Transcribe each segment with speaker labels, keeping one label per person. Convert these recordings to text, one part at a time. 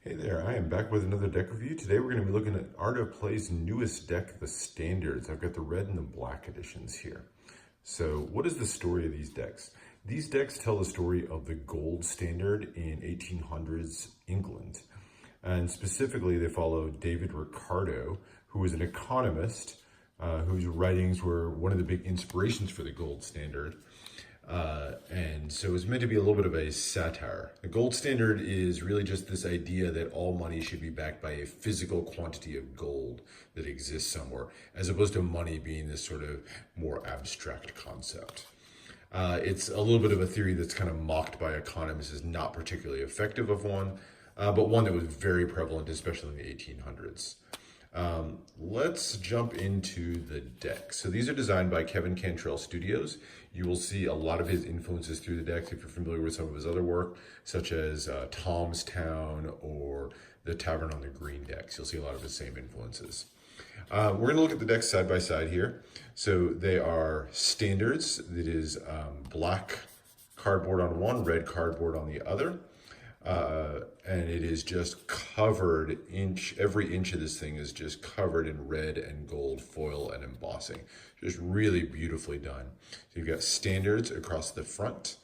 Speaker 1: Hey there, I am back with another deck review. Today we're going to be looking at Art of Play's newest deck, the Standards. I've got the red and the black editions here. So what is the story of these decks? These decks tell the story of the gold standard in 1800s England. And specifically they follow David Ricardo, who was an economist whose writings were one of the big inspirations for the gold standard. And so it's meant to be a little bit of a satire. The gold standard is really just this idea that all money should be backed by a physical quantity of gold that exists somewhere, as opposed to money being this sort of more abstract concept. It's a little bit of a theory that's kind of mocked by economists as not particularly effective of one, but one that was very prevalent, especially in the 1800s. Let's jump into the deck. So these are designed by Cantrell Studios. You will see a lot of his influences through the decks if you're familiar with some of his other work, such as Tom's Town or the Tavern on the Green decks. You'll see a lot of his same influences. We're going to look at the decks side by side here. So they are standards. That is black cardboard on one, red cardboard on the other. And it is just covered every inch of this thing is just covered in red and gold foil and embossing. Just really beautifully done. So you've got standards across the front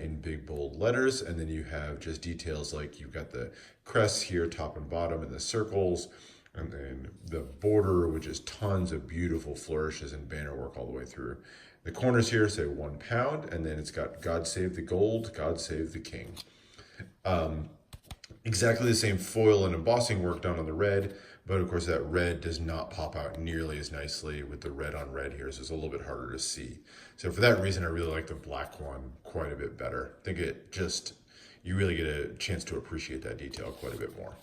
Speaker 1: in big bold letters, and then you have just details like you've got the crests here, top and bottom, and the circles, and then the border, which is tons of beautiful flourishes and banner work all the way through. The corners here say £1, and then it's got God Save the Gold, God Save the King. Exactly the same foil and embossing work done on the red, but of course that red does not pop out nearly as nicely with the red on red here, so it's a little bit harder to see. So for that reason, I really like the black one quite a bit better. I think you really get a chance to appreciate that detail quite a bit more.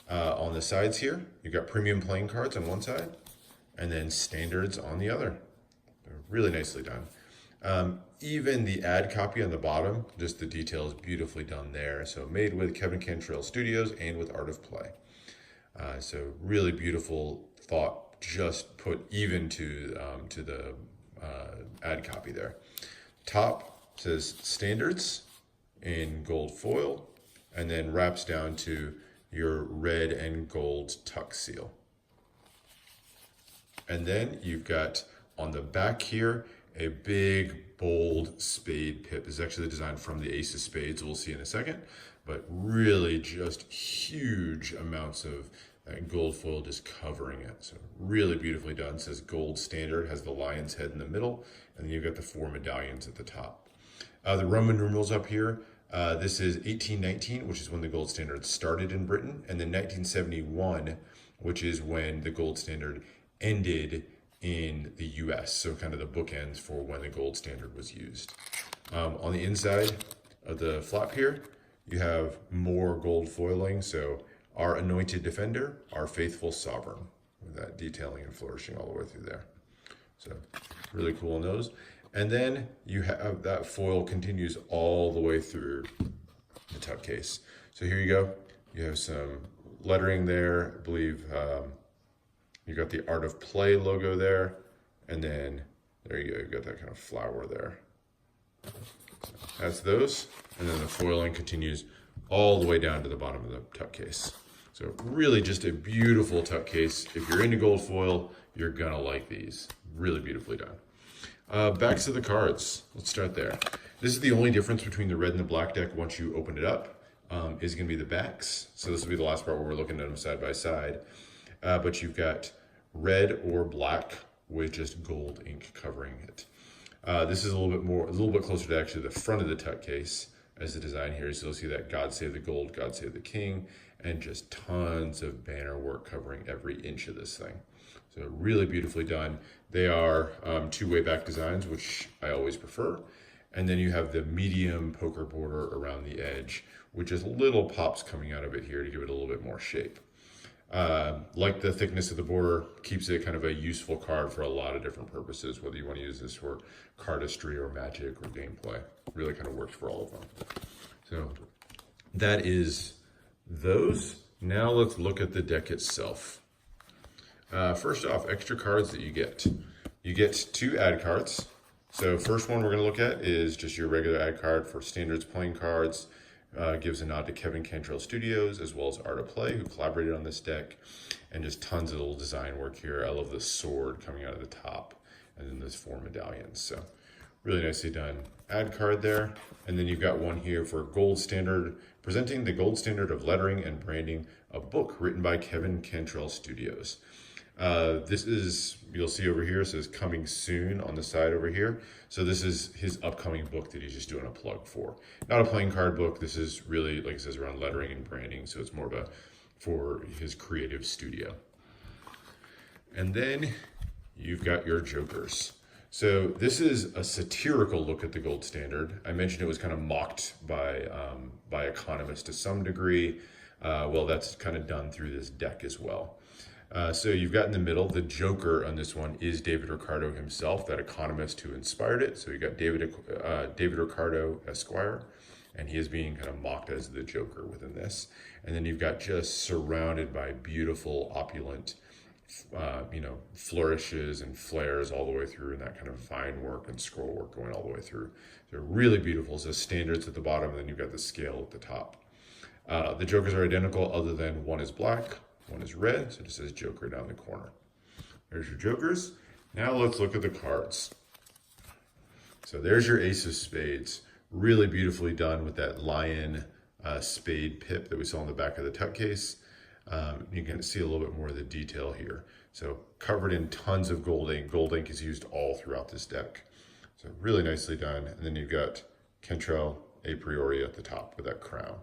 Speaker 1: On the sides here, you've got premium playing cards on one side, and then standards on the other. They're really nicely done. Even the ad copy on the bottom, just the detail is beautifully done there. So made with Cantrell Studios and with Art of Play. So really beautiful thought just put even to the ad copy there. Top says standards in gold foil, and then wraps down to your red and gold tuck seal. And then you've got on the back here a big bold spade pip. This is actually designed from the Ace of Spades, we'll see in a second, but really just huge amounts of gold foil just covering it. So really beautifully done. It says gold standard, has the lion's head in the middle, and then you've got the 4 medallions at the top. The Roman numerals up here, this is 1819, which is when the gold standard started in Britain, and then 1971, which is when the gold standard ended in the US, so kind of the bookends for when the gold standard was used. On the inside of the flap here, you have more gold foiling, so our anointed defender, our faithful sovereign, with that detailing and flourishing all the way through there. So really cool on those. And then you have that foil continues all the way through the tuck case. So here you go. You have some lettering there, I believe. You got the Art of Play logo there, and then there you go, you've got that kind of flower there. So that's those, and then the foiling continues all the way down to the bottom of the tuck case. So really just a beautiful tuck case. If you're into gold foil, you're gonna like these. Really beautifully done. Backs of the cards, let's start there. This is the only difference between the red and the black deck once you open it up, is gonna be the backs. So this will be the last part where we're looking at them side by side. But you've got red or black with just gold ink covering it. This is a little bit closer to actually the front of the tuck case as the design here. So you'll see that God Save the Gold, God Save the King, and just tons of banner work covering every inch of this thing. So really beautifully done. They are two-way back designs, which I always prefer. And then you have the medium poker border around the edge, with just little pops coming out of it here to give it a little bit more shape. Like the thickness of the border, keeps it kind of a useful card for a lot of different purposes, whether you want to use this for cardistry or magic or gameplay. Really kind of works for all of them. So that is those. Now let's look at the deck itself. First off, extra cards that you get. You get 2 ad cards. So first one we're going to look at is just your regular ad card for standards playing cards. gives a nod to Kevin Cantrell Studios as well as Art of Play, who collaborated on this deck, and just tons of little design work here. I love the sword coming out of the top, and then those 4 medallions. So really nicely done. Add card there, and then you've got one here for gold standard, presenting the gold standard of lettering and branding, a book written by Kevin Cantrell Studios. This is, you'll see over here, it says coming soon on the side over here. So this is his upcoming book that he's just doing a plug for. Not a playing card book. This is really, like it says, around lettering and branding. So it's more of a, for his creative studio. And then you've got your jokers. So this is a satirical look at the gold standard. I mentioned it was kind of mocked by economists to some degree. Well, that's kind of done through this deck as well. So you've got in the middle, the Joker on this one is David Ricardo himself, that economist who inspired it. So you got David Ricardo, Esquire, and he is being kind of mocked as the Joker within this. And then you've got just surrounded by beautiful, opulent, flourishes and flares all the way through, and that kind of vine work and scroll work going all the way through. They're really beautiful. So standards at the bottom, and then you've got the scale at the top. The Jokers are identical other than one is black, one is red, so it just says Joker down the corner. There's your Jokers. Now let's look at the cards. So there's your Ace of Spades. Really beautifully done with that lion spade pip that we saw on the back of the tuck case. You can see a little bit more of the detail here. So covered in tons of gold ink. Gold ink is used all throughout this deck. So really nicely done. And then you've got Cantrell a priori at the top with that crown.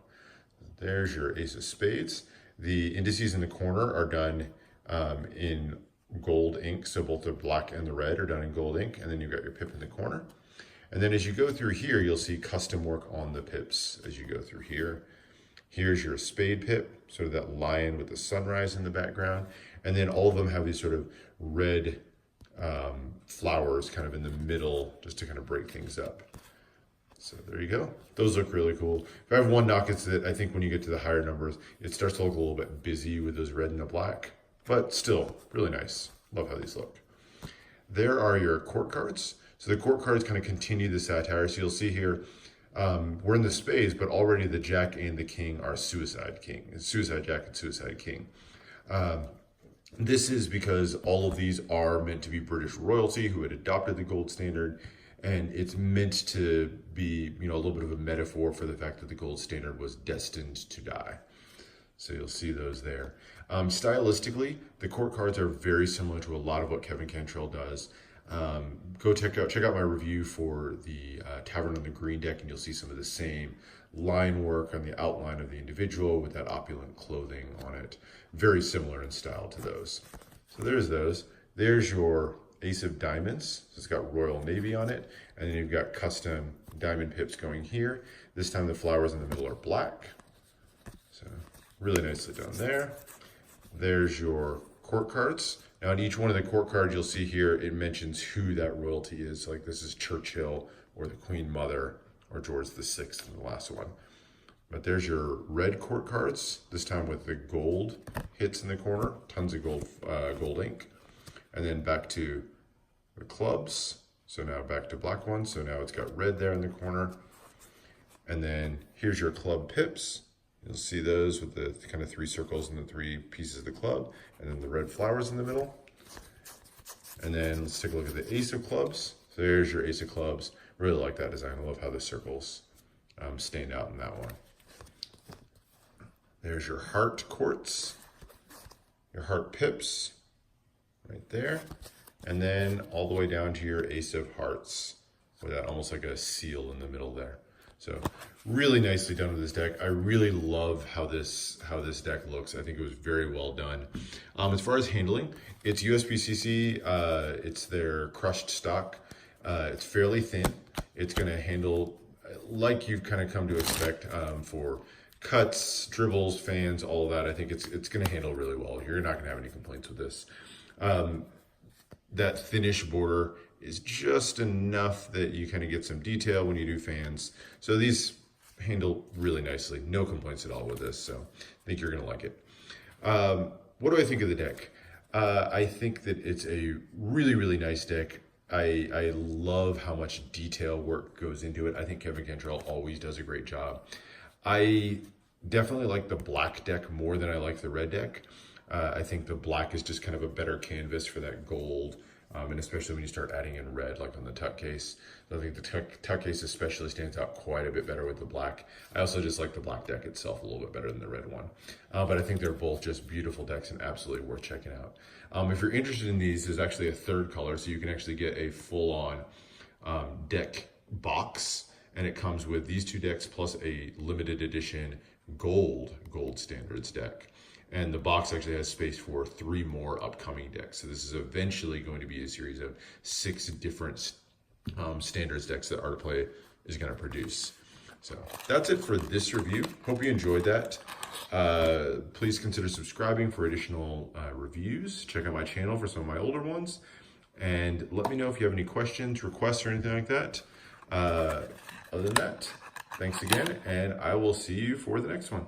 Speaker 1: There's your Ace of Spades. The indices in the corner are done in gold ink. So both the black and the red are done in gold ink. And then you've got your pip in the corner. And then as you go through here, you'll see custom work on the pips as you go through here. Here's your spade pip, sort of that lion with the sunrise in the background. And then all of them have these sort of red flowers kind of in the middle just to kind of break things up. So there you go. Those look really cool. If I have one knock, it's that I think when you get to the higher numbers, it starts to look a little bit busy with those red and the black, but still really nice. Love how these look. There are your court cards. So the court cards kind of continue the satire. So you'll see here, we're in the spades, but already the Jack and the King are Suicide King. It's Suicide Jack and Suicide King. This is because all of these are meant to be British royalty who had adopted the gold standard. And it's meant to be, a little bit of a metaphor for the fact that the gold standard was destined to die. So you'll see those there. Stylistically, the court cards are very similar to a lot of what Kevin Cantrell does. Go check out my review for the Tavern on the Green deck, and you'll see some of the same line work on the outline of the individual with that opulent clothing on it. Very similar in style to those. So there's those. There's your Ace of Diamonds. So it's got Royal Navy on it, and then you've got custom diamond pips going here. This time the flowers in the middle are black. So really nicely done there. There's your court cards. Now on each one of the court cards you'll see here, it mentions who that royalty is. Like this is Churchill or the Queen Mother or George VI in the last one. But there's your red court cards, this time with the gold hits in the corner, tons of gold ink. And then back to the clubs. So now back to black ones. So now it's got red there in the corner. And then here's your club pips. You'll see those with the kind of 3 circles and the 3 pieces of the club. And then the red flowers in the middle. And then let's take a look at the Ace of Clubs. So there's your Ace of Clubs. Really like that design. I love how the circles stand out in that one. There's your heart courts. Your heart pips. Right there, and then all the way down to your Ace of Hearts with that almost like a seal in the middle there. So really nicely done with this deck. I really love how this deck looks. I think it was very well done. As far as handling, it's USPCC. It's their crushed stock. It's fairly thin. It's going to handle like you've kind of come to expect for cuts, dribbles, fans, all of that. I think it's going to handle really well. You're not going to have any complaints with this. That thinnish border is just enough that you kind of get some detail when you do fans. So these handle really nicely. No complaints at all with this. So I think you're going to like it. What do I think of the deck? I think that it's a really, really nice deck. I love how much detail work goes into it. I think Kevin Cantrell always does a great job. I definitely like the black deck more than I like the red deck. I think the black is just kind of a better canvas for that gold, and especially when you start adding in red, like on the tuck case. I think the tuck case especially stands out quite a bit better with the black. I also just like the black deck itself a little bit better than the red one. But I think they're both just beautiful decks and absolutely worth checking out. If you're interested in these, there's actually a third color, so you can actually get a full-on deck box, and it comes with these two decks plus a limited edition gold standards deck. And the box actually has space for 3 more upcoming decks. So this is eventually going to be a series of 6 different standards decks that Artplay is going to produce. So that's it for this review. Hope you enjoyed that. Please consider subscribing for additional reviews. Check out my channel for some of my older ones. And let me know if you have any questions, requests, or anything like that. Other than that, thanks again, and I will see you for the next one.